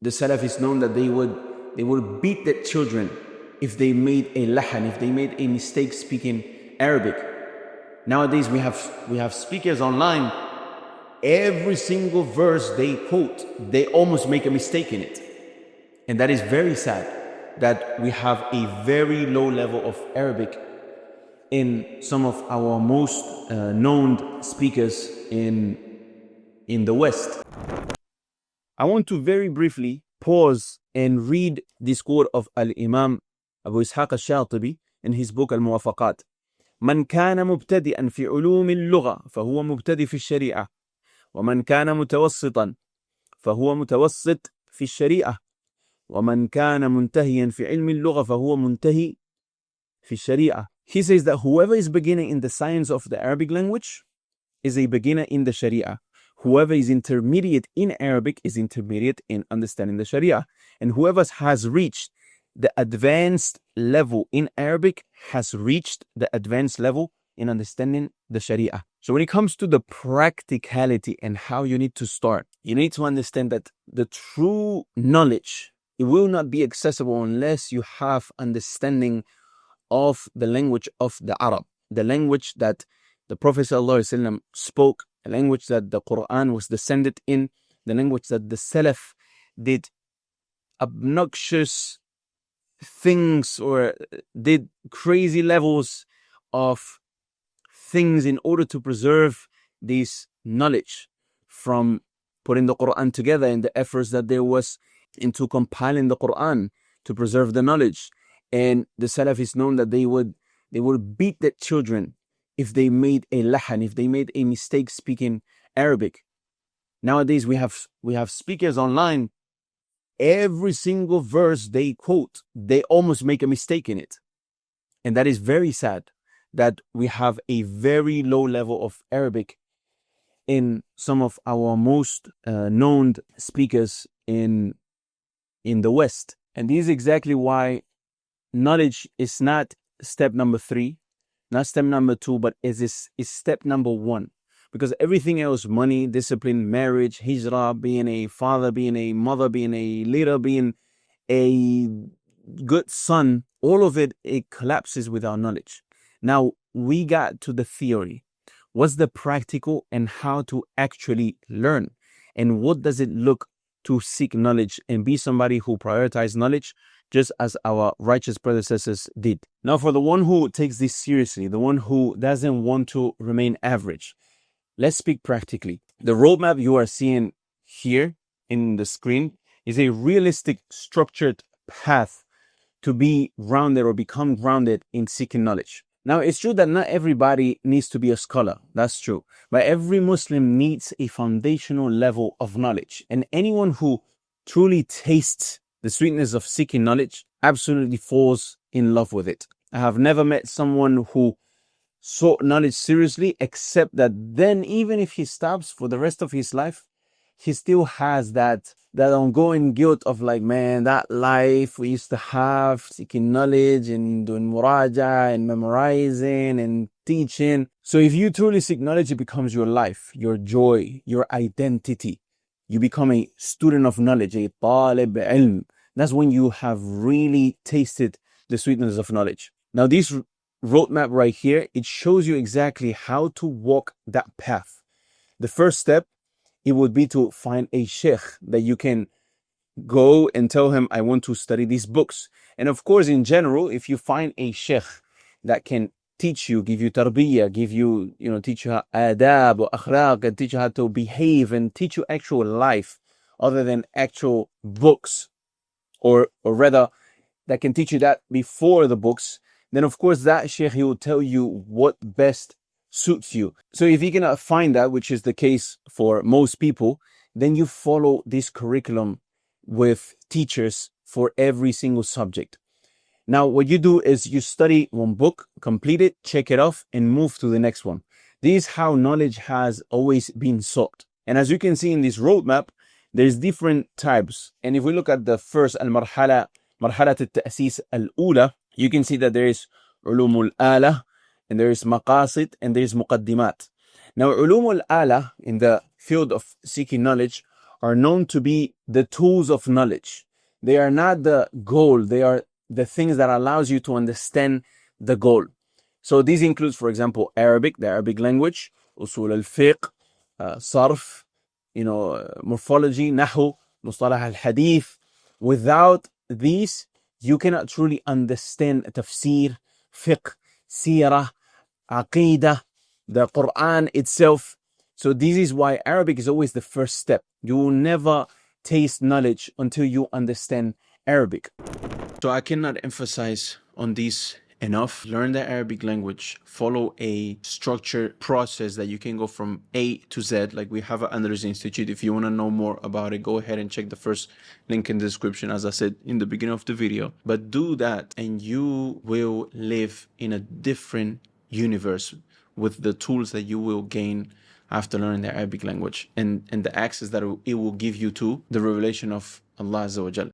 The Salaf is known that they would beat their children if they made a lahan, if they made a mistake speaking Arabic. Nowadays we have speakers online. Every single verse they quote, they almost make a mistake in it. And that is very sad that we have a very low level of Arabic in some of our most known speakers in the West. I want to very briefly pause and read this quote of Al-Imam Abu Ishaq al-Shatibi in his book Al-Muwafaqat. من كان مبتدئا في علوم اللغة فهو مبتدئ في الشريعة ومن كان متوسطا فهو متوسط في الشريعة ومن كان منتهيا في علم اللغة فهو منتهي في الشريعة. He says that whoever is beginning in the science of the Arabic language is a beginner in the Sharia. Whoever is intermediate in Arabic is intermediate in understanding the Sharia. And whoever has reached the advanced level in Arabic has reached the advanced level in understanding the Sharia. So when it comes to the practicality and how you need to start, you need to understand that the true knowledge, it will not be accessible unless you have understanding of the language of the Arab, the language that the Prophet ﷺ spoke, the language that the Quran was descended in, the language that the Salaf did obnoxious things or did crazy levels of things in order to preserve this knowledge, from putting the Quran together and the efforts that there was into compiling the Quran to preserve the knowledge. And the Salaf is known that they would beat their children if they made a lahan, if they made a mistake speaking Arabic. Nowadays we have speakers online. Every single verse they quote, they almost make a mistake in it. And that is very sad that we have a very low level of Arabic in some of our most known speakers in the West. And this is exactly why knowledge is not step number 3, not step number 2, but is step number 1. Because everything else, money, discipline, marriage, hijrah, being a father, being a mother, being a leader, being a good son, all of it collapses with our knowledge. Now, we got to the theory. What's the practical and how to actually learn? And what does it look to seek knowledge and be somebody who prioritizes knowledge, just as our righteous predecessors did? Now, for the one who takes this seriously, the one who doesn't want to remain average, let's speak practically. The roadmap you are seeing here in the screen is a realistic, structured path to be grounded or become grounded in seeking knowledge. Now, it's true that not everybody needs to be a scholar. That's true. But every Muslim needs a foundational level of knowledge. And anyone who truly tastes the sweetness of seeking knowledge absolutely falls in love with it. I have never met someone who sought knowledge seriously, except that then even if he stops for the rest of his life, he still has that ongoing guilt of like, man, that life we used to have, seeking knowledge and doing muraja and memorizing and teaching. So if you truly seek knowledge, it becomes your life, your joy, your identity. You become a student of knowledge, a talib ilm. That's when you have really tasted the sweetness of knowledge. Now, this roadmap right here, it shows you exactly how to walk that path. The first step, it would be to find a sheikh that you can go and tell him, I want to study these books. And of course, in general, if you find a sheikh that can teach you, give you tarbiyah, give you, teach you adab or akhlaq, and teach you how to behave and teach you actual life other than actual books, or rather that can teach you that before the books, then of course that sheikh, he will tell you what best suits you. So if you cannot find that, which is the case for most people, then you follow this curriculum with teachers for every single subject. Now, what you do is you study one book, complete it, check it off, and move to the next one. This is how knowledge has always been sought. And as you can see in this roadmap, there's different types. And if we look at the first, marhalat al-ta'sis al-ula, you can see that there is ulum al-ala, and there is maqasid, and there is muqaddimat. Now, ulum al-ala, in the field of seeking knowledge, are known to be the tools of knowledge. They are not the goal. They are the things that allows you to understand the goal. So these includes, for example, Arabic, the Arabic language, usul al-fiqh, sarf, morphology, nahu, mustalah al-hadith. Without these, you cannot truly understand tafsir, fiqh, seerah, aqidah, the Quran itself. So this is why Arabic is always the first step. You will never taste knowledge until you understand Arabic. So I cannot emphasize on this enough. Learn the Arabic language. Follow a structured process that you can go from A to Z, like we have at Andalus Institute. If you want to know more about it, go ahead and check the first link in the description, as I said in the beginning of the video. But do that and you will live in a different universe with the tools that you will gain after learning the Arabic language and the access that it will give you to the revelation of Allah Azza wa Jal.